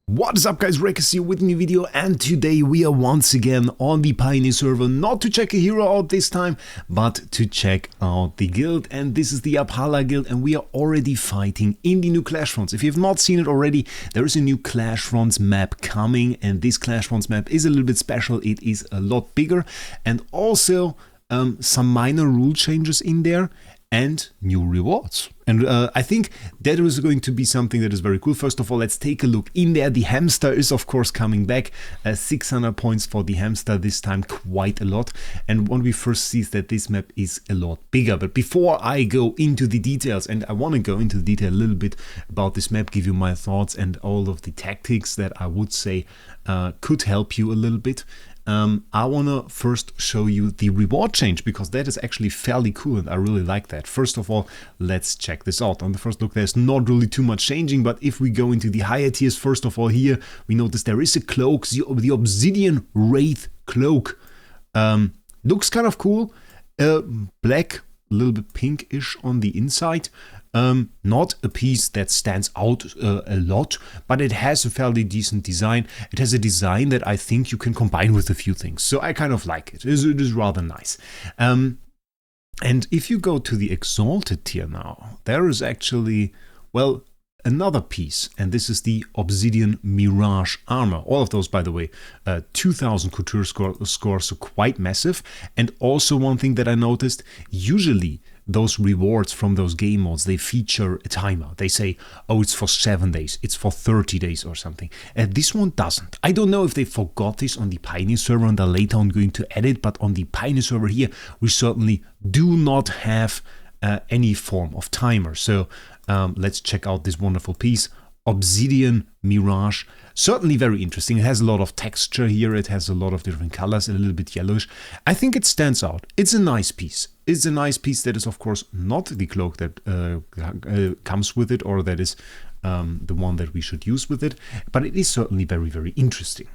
What is up guys, Wraec is here with a new video, and today we are once again on the Pioneer server, not to check a hero out this time, but to check out the guild. And this is the Apala guild, and we are already fighting in the new Clashfronts. If you have not seen it already, there is a new Clashfronts map coming, and this Clashfronts map is a little bit special. It is a lot bigger, and also some minor rule changes in there, and new rewards. And I think that is going to be something that is very cool. First of all, let's take a look in there. The Hamster is of course coming back. 600 points for the Hamster, this time quite a lot. And what we first see is that this map is a lot bigger. But before I go into the details, and I want to go into the detail a little bit about this map, give you my thoughts and all of the tactics that I would say could help you a little bit. I want to first show you the reward change, because that is actually fairly cool and I really like that. First of all, let's check this out. On the first look, there's not really too much changing, but if we go into the higher tiers, first of all here, we notice there is a cloak, the Obsidian Wraith cloak. Looks kind of cool, black, a little bit pinkish on the inside. Not a piece that stands out a lot, but it has a fairly decent design. It has a design that I think you can combine with a few things, so I kind of like it. It is rather nice. And if you go to the Exalted tier now, there is actually, well, another piece, and this is the Obsidian Mirage armor. All of those, by the way, 2000 couture score, so quite massive. And also one thing that I noticed, usually those rewards from those game modes, they feature a timer. They say, oh, it's for 7 days, it's for 30 days or something. And this one doesn't. I don't know if they forgot this on the Pioneer server and they're later on going to add it, but on the Pioneer server here, we certainly do not have any form of timer. So let's check out this wonderful piece, Obsidian Mirage. Certainly very interesting. It has a lot of texture here. It has a lot of different colors, a little bit yellowish. I think it stands out. It's a nice piece. It's a nice piece that is, of course, not the cloak that comes with it, or that is the one that we should use with it, but it is certainly very, very interesting.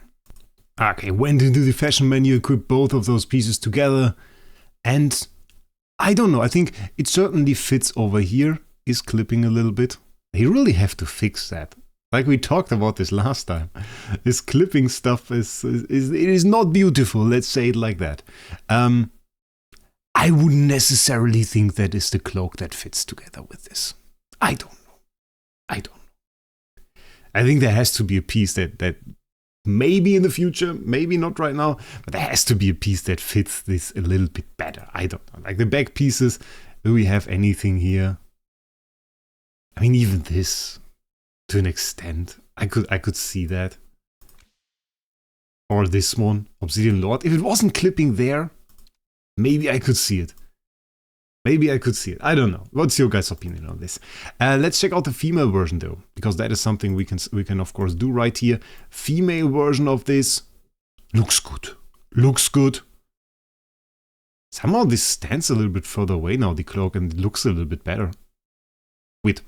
Okay, went into the fashion menu, equipped both of those pieces together, and I don't know, I think it certainly fits over here. Is clipping a little bit. They really have to fix that. Like we talked about this last time. This clipping stuff is not beautiful, let's say it like that. I wouldn't necessarily think that is the cloak that fits together with this. I don't know. I think there has to be a piece that maybe in the future, maybe not right now, but there has to be a piece that fits this a little bit better. I don't know. Like the back pieces, do we have anything here? I mean, even this, to an extent, I could see that. Or this one, Obsidian Lord. If it wasn't clipping there, maybe I could see it. Maybe I could see it. I don't know. What's your guys' opinion on this? Let's check out the female version though, because that is something we can of course do right here. Female version of this looks good. Looks good. Somehow this stands a little bit further away now, the cloak, and it looks a little bit better. Wait,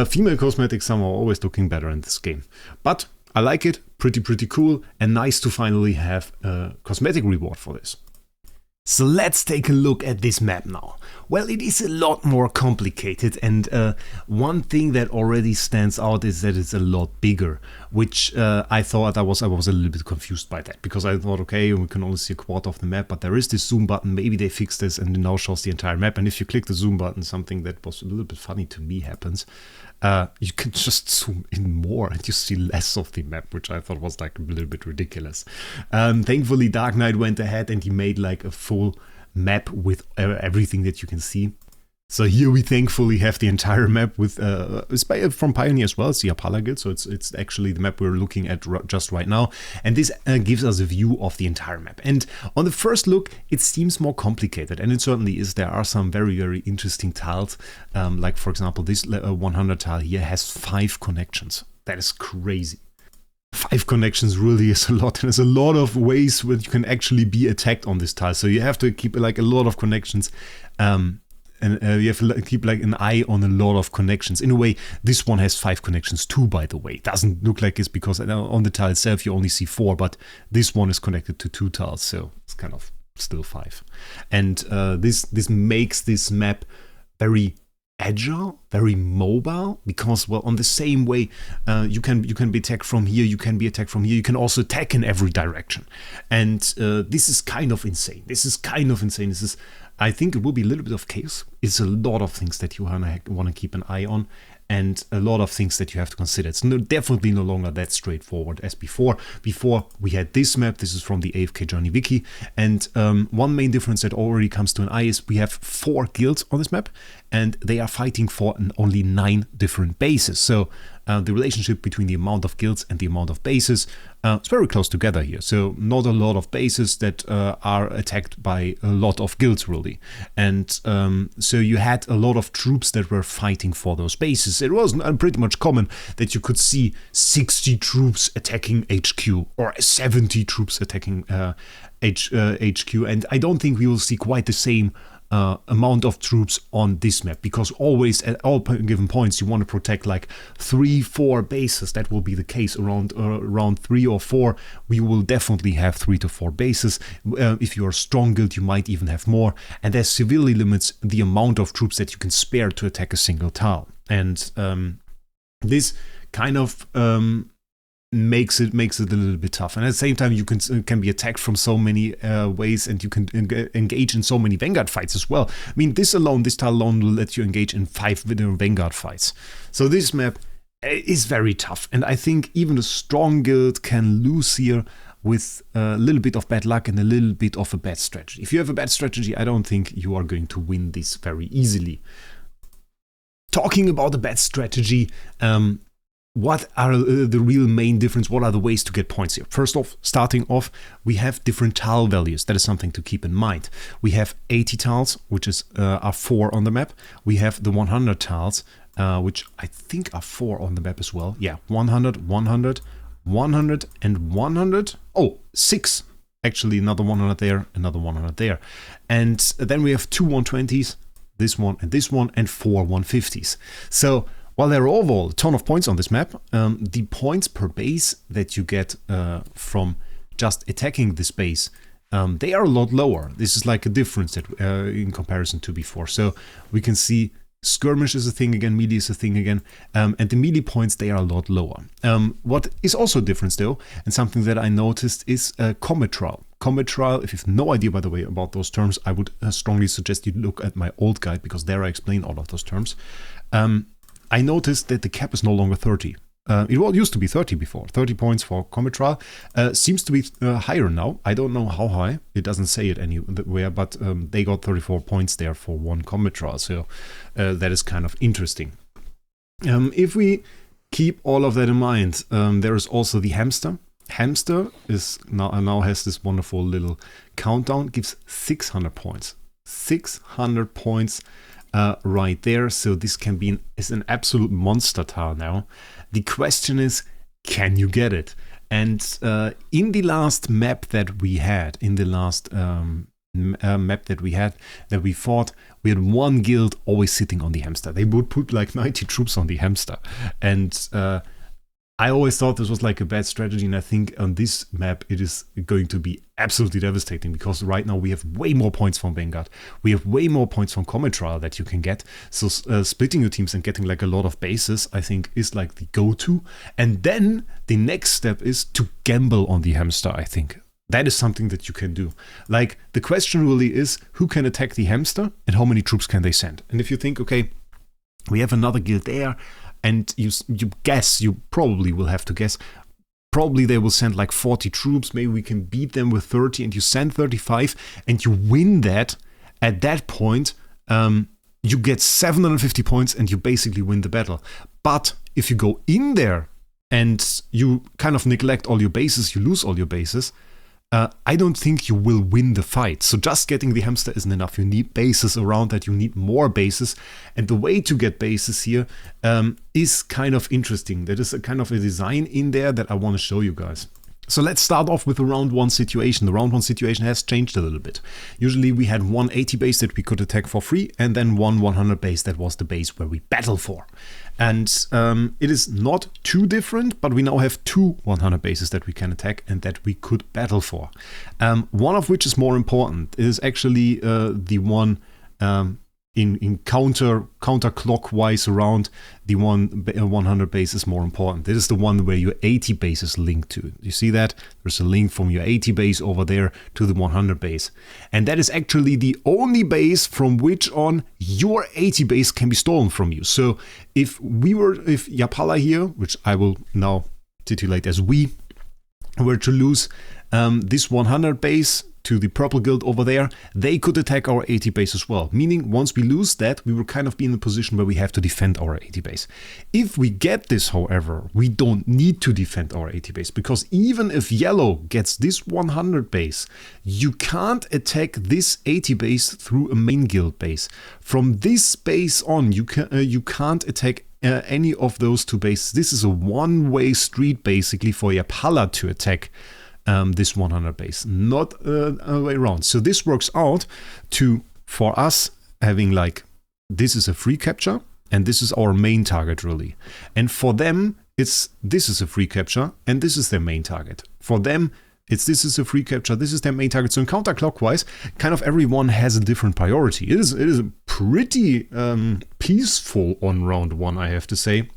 female cosmetics somehow always looking better in this game. But I like it, pretty cool, and nice to finally have a cosmetic reward for this. So let's take a look at this map now. Well, it is a lot more complicated, and one thing that already stands out is that it's a lot bigger, which I thought I was a little bit confused by that, because I thought, okay, we can only see a quarter of the map, but there is this zoom button. Maybe they fixed this and it now shows the entire map, and if you click the zoom button, something that was a little bit funny to me happens. You can just zoom in more and you see less of the map, which I thought was like a little bit ridiculous. Thankfully, Dark Knight went ahead and he made like a full map with everything that you can see. So here we thankfully have the entire map with it's from Pioneer as well. It's the Apala guild, so it's actually the map we're looking at just right now, and this gives us a view of the entire map. And on the first look, it seems more complicated, and it certainly is. There are some very interesting tiles, like for example this 100 tile here has 5 connections. That is crazy. 5 connections really is a lot, and there's a lot of ways where you can actually be attacked on this tile. So you have to keep like a lot of connections. And you have to keep like an eye on a lot of connections. In a way, this one has 5 connections too, by the way. It doesn't look like it's because on the tile itself you only see 4, but this one is connected to 2 tiles, so it's kind of still 5. And this makes this map very agile, very mobile, because, well, on the same way, you can be attacked from here, you can be attacked from here, you can also attack in every direction. And this is kind of insane. This is, I think it will be a little bit of chaos. It's a lot of things that you want to keep an eye on, and a lot of things that you have to consider. It's definitely no longer that straightforward as before. Before, we had this map. This is from the AFK Journey Wiki. And one main difference that already comes to an eye is we have 4 guilds on this map, and they are fighting for only 9 different bases. So the relationship between the amount of guilds and the amount of bases is very close together here. So not a lot of bases that are attacked by a lot of guilds, really. And so you had a lot of troops that were fighting for those bases. It was pretty much common that you could see 60 troops attacking HQ or 70 troops attacking HQ. And I don't think we will see quite the same amount of troops on this map, because always at all given points you want to protect like 3-4 bases. That will be the case around 3 or 4. We will definitely have 3 to 4 bases. If you're a strong guild, you might even have more, and that severely limits the amount of troops that you can spare to attack a single tile. And this kind of makes it a little bit tough, and at the same time you can be attacked from so many ways, and you can engage in so many Vanguard fights as well. I mean, this tile alone will let you engage in 5 Vanguard fights. So this map is very tough, and I think even a strong guild can lose here with a little bit of bad luck and a little bit of a bad strategy. If you have a bad strategy, I don't think you are going to win this very easily. Talking about a bad strategy, what are the real main difference? What are the ways to get points here? First off, starting off, we have different tile values. That is something to keep in mind. We have 80 tiles, which are 4 on the map. We have the 100 tiles, which I think are 4 on the map as well. Yeah, 100, 100, 100, and 100. Oh, 6. Actually, another 100 there, another 100 there. And then we have 2 120s, this one, and 4 150s. So while there are overall a ton of points on this map, the points per base that you get from just attacking this base, they are a lot lower. This is like a difference that, in comparison to before. So we can see skirmish is a thing again, melee is a thing again, and the melee points, they are a lot lower. What is also a difference though, and something that I noticed, is combat trial. Combat trial, if you have no idea, by the way, about those terms, I would strongly suggest you look at my old guide, because there I explain all of those terms. I noticed that the cap is no longer 30. It used to be 30 before. 30 points for combat trial. Seems to be higher now. I don't know how high. It doesn't say it anywhere, but they got 34 points there for one combat trial. So that is kind of interesting. If we keep all of that in mind, there is also the Hamster. Hamster is now has this wonderful little countdown. Gives 600 points. 600 points. Right there, so this is an absolute monster tile now. The question is, can you get it? And in the last map that we had, that we fought, we had one guild always sitting on the Hamster. They would put like 90 troops on the Hamster, and I always thought this was like a bad strategy, and I think on this map it is going to be absolutely devastating, because right now we have way more points from Vanguard. We have way more points from Combat Trial that you can get. So splitting your teams and getting like a lot of bases, I think, is like the go-to. And then the next step is to gamble on the Hamster, I think. That is something that you can do. Like, the question really is, who can attack the Hamster and how many troops can they send? And if you think, okay, we have another guild there, and you guess, you probably will have to guess, probably they will send like 40 troops, maybe we can beat them with 30, and you send 35, and you win that. At that point, you get 750 points, and you basically win the battle. But if you go in there, and you kind of neglect all your bases, you lose all your bases, I don't think you will win the fight. So just getting the Hamster isn't enough. You need bases around that. You need more bases. And the way to get bases here is kind of interesting. There is a kind of a design in there that I want to show you guys. So let's start off with the round 1 situation. The round 1 situation has changed a little bit. Usually we had one 80 base that we could attack for free, and then one 100 base that was the base where we battle for. And it is not too different, but we now have 2 100 bases that we can attack and that we could battle for. One of which is more important. It is actually the one in counterclockwise around the 100 base is more important. This is the one where your 80 base is linked to. You see that? There's a link from your 80 base over there to the 100 base. And that is actually the only base from which on your 80 base can be stolen from you. So if Yapala here, which I will now titulate as we, were to lose this 100 base to the purple guild over there, they could attack our 80 base as well. Meaning once we lose that, we will kind of be in a position where we have to defend our 80 base. If we get this, however, we don't need to defend our 80 base, because even if yellow gets this 100 base, you can't attack this 80 base through a main guild base. From this base on, you can't attack any of those two bases. This is a one-way street basically for Yapala to attack this 100 base, not a way around. So this works out for us having like, this is a free capture and this is our main target really. And for them, this is a free capture and this is their main target. For them, this is a free capture, this is their main target. So in counterclockwise, kind of everyone has a different priority. It is pretty peaceful on round one, I have to say,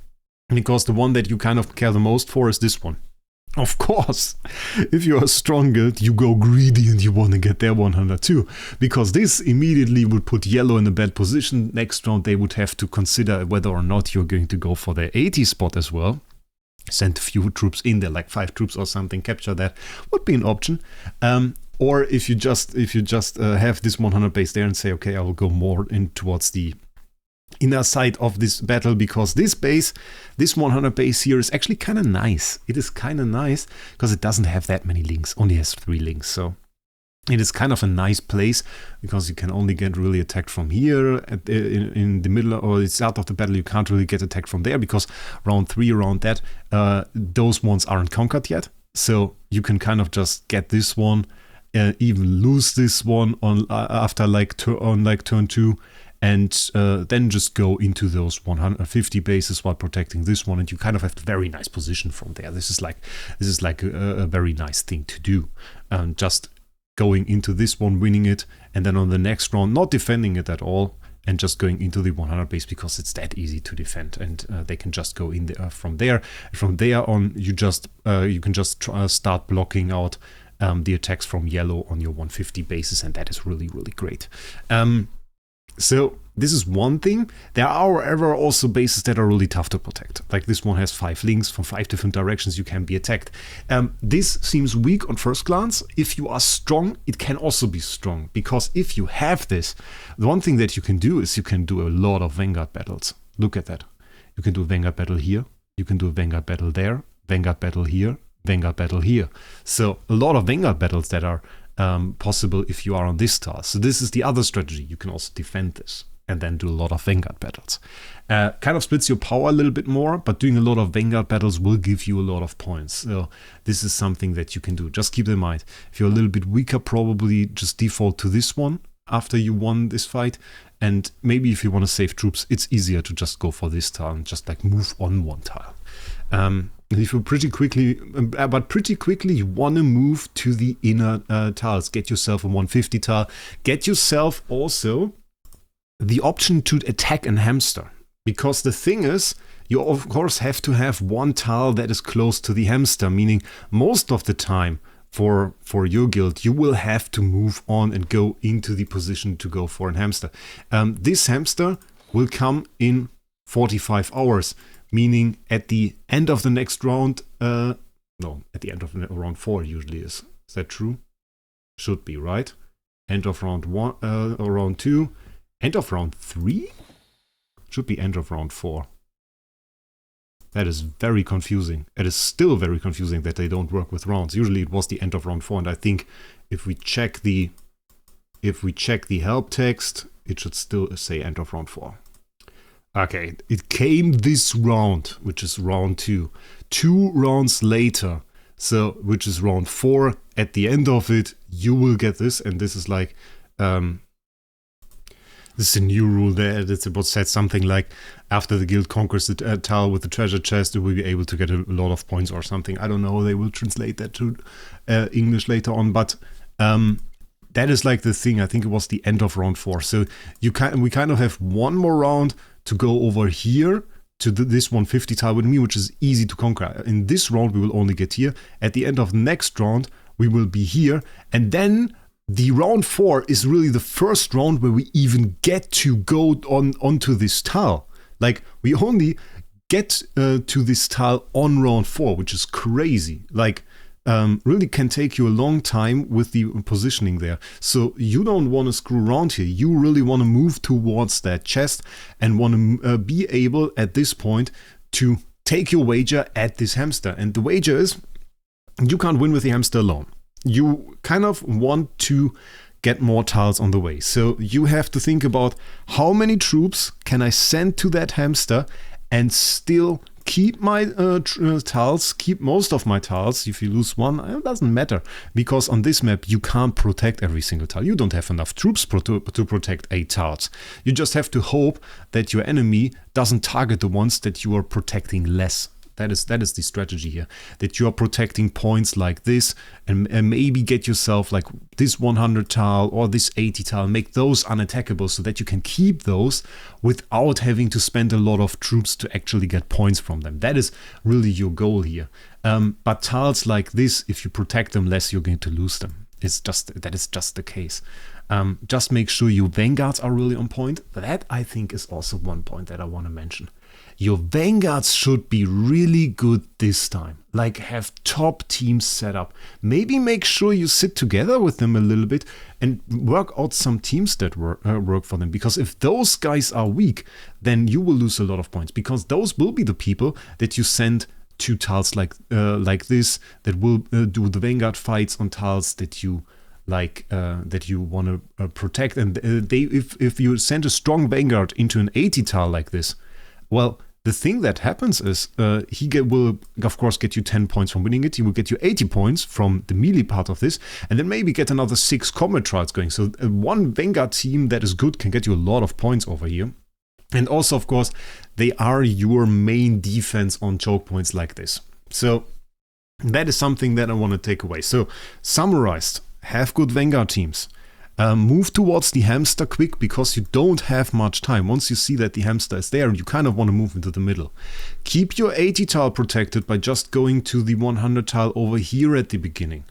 because the one that you kind of care the most for is this one. Of course, if you are a strong guild, you go greedy and you want to get their 100 too, because this immediately would put yellow in a bad position. Next round, they would have to consider whether or not you're going to go for their 80 spot as well. Send a few troops in there, like 5 troops or something, capture that would be an option. Or if you just have this 100 base there and say, okay, I will go more in towards the inner side of this battle, because this base, this 100 base here is actually kind of nice. It is kind of nice because it doesn't have that many links, only has 3 links. So it is kind of a nice place because you can only get really attacked from here in the middle or the start of the battle. You can't really get attacked from there because round 3, around that, those ones aren't conquered yet. So you can kind of just get this one, even lose this one on after like turn 2. And then just go into those 150 bases while protecting this one, and you kind of have a very nice position from there. This is like a very nice thing to do. Just going into this one, winning it, and then on the next round, not defending it at all, and just going into the 100 base because it's that easy to defend, and they can just go in there from there. From there on, you can just start blocking out the attacks from yellow on your 150 bases, and that is really, really great. So this is one thing. There are, however, also bases that are really tough to protect. Like this one has 5 links from 5 different directions you can be attacked. This seems weak on first glance. If you are strong, it can also be strong, because if you have this, the one thing that you can do is you can do a lot of Vanguard battles. Look at that. You can do a Vanguard battle here. You can do a Vanguard battle there. Vanguard battle here. Vanguard battle here. So a lot of Vanguard battles that are possible if you are on this tile. So this is the other strategy. You can also defend this and then do a lot of Vanguard battles. Kind of splits your power a little bit more, but doing a lot of Vanguard battles will give you a lot of points. So this is something that you can do. Just keep in mind, if you're a little bit weaker, probably just default to this one after you won this fight. And maybe if you want to save troops, it's easier to just go for this tile and just like move on one tile. If you pretty quickly you want to move to the inner tiles. Get yourself a 150 tile. Get yourself also the option to attack an hamster. Because the thing is, you of course have to have one tile that is close to the hamster, meaning most of the time for your guild, you will have to move on and go into the position to go for a hamster. This hamster will come in 45 hours. Meaning at the end of the next round, no, at the end of round 4 usually is. Is that true? Should be, right? End of round 1, or round 2. End of round 3? Should be end of round 4. That is very confusing. It is still very confusing that they don't work with rounds. Usually it was the end of round 4, and I think if we check the help text, it should still say end of round 4. Okay, it came this round, which is round 2. 2 rounds later, so which is round 4. At the end of it, you will get this, and this is like, this is a new rule there. It's about said something like, after the guild conquers the tile with the treasure chest, it will be able to get a lot of points or something. I don't know. They will translate that to English later on, but that is like the thing. I think it was the end of round 4. So we kind of have one more round to go over here to this 150 tile with me, which is easy to conquer. In this round, we will only get here. At the end of next round, we will be here. And then the round 4 is really the first round where we even get to go onto this tile. Like, we only get to this tile on round 4, which is crazy. Like, really can take you a long time with the positioning there. So you don't want to screw around here. You really want to move towards that chest and want to be able at this point to take your wager at this hamster. And the wager is, you can't win with the hamster alone. You kind of want to get more tiles on the way. So you have to think about how many troops can I send to that hamster and still keep my tiles, keep most of my tiles. If you lose one, it doesn't matter, because on this map you can't protect every single tile. You don't have enough troops to protect 8 tiles. You just have to hope that your enemy doesn't target the ones that you are protecting less. That is the strategy here, that you are protecting points like this, and maybe get yourself like this 100 tile or this 80 tile, make those unattackable so that you can keep those without having to spend a lot of troops to actually get points from them. That is really your goal here. But tiles like this, if you protect them less, you're going to lose them. That is just the case. Just make sure your vanguards are really on point. That, I think, is also one point that I want to mention. Your vanguards should be really good this time. Like, have top teams set up. Maybe make sure you sit together with them a little bit and work out some teams that work for them. Because if those guys are weak, then you will lose a lot of points. Because those will be the people that you send to tiles like this, that will do the vanguard fights on tiles that you like, that you want to protect. And if you send a strong vanguard into an 80 tile like this, well, the thing that happens is he will, of course, get you 10 points from winning it. He will get you 80 points from the melee part of this, and then maybe get another 6 combat trials going. So one Vanguard team that is good can get you a lot of points over here. And also, of course, they are your main defense on choke points like this. So that is something that I want to take away. So summarized, have good Vanguard teams. Move towards the hamster quick, because you don't have much time. Once you see that the hamster is there, you kind of want to move into the middle. Keep your 80 tile protected by just going to the 100 tile over here at the beginning.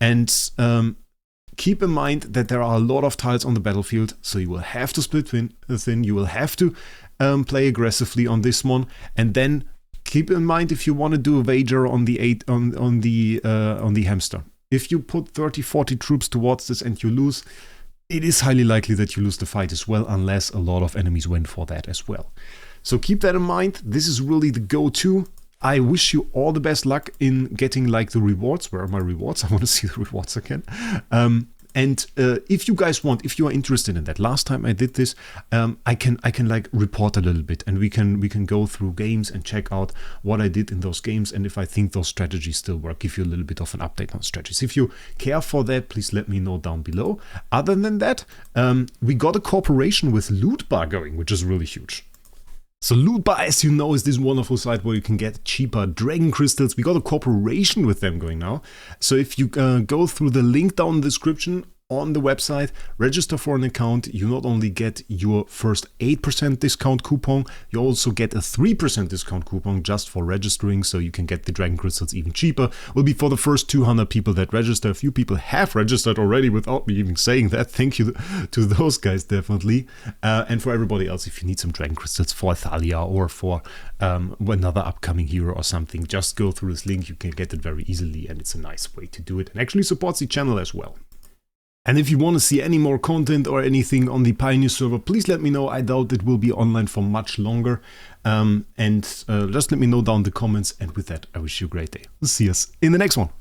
And keep in mind that there are a lot of tiles on the battlefield, so you will have to split thin. You will have to play aggressively on this one, and then keep in mind if you want to do a wager on the hamster. If you put 30-40 troops towards this and you lose, it is highly likely that you lose the fight as well, unless a lot of enemies win for that as well. So keep that in mind. This is really the go-to. I wish you all the best luck in getting like the rewards. Where are my rewards? I want to see the rewards again. And if you guys want, if you are interested in that, last time I did this, I can like report a little bit, and we can go through games and check out what I did in those games, and if I think those strategies still work, give you a little bit of an update on strategies. If you care for that, please let me know down below. Other than that, we got a cooperation with Loot Bar going, which is really huge. So Loot Bar, as you know, is this wonderful site where you can get cheaper dragon crystals. We got a cooperation with them going now. So if you go through the link down in the description on the website, register for an account, you not only get your first 8% discount coupon, you also get a 3% discount coupon just for registering, so you can get the dragon crystals even cheaper. Will be for the first 200 people that register. A few people have registered already without me even saying that. Thank you to those guys, definitely. And for everybody else, if you need some dragon crystals for Thalia or for another upcoming hero or something, just go through this link. You can get it very easily, and it's a nice way to do it, and actually supports the channel as well. And if you want to see any more content or anything on the Pioneer server, please let me know. I doubt it will be online for much longer. Just let me know down in the comments. And with that, I wish you a great day. See us in the next one.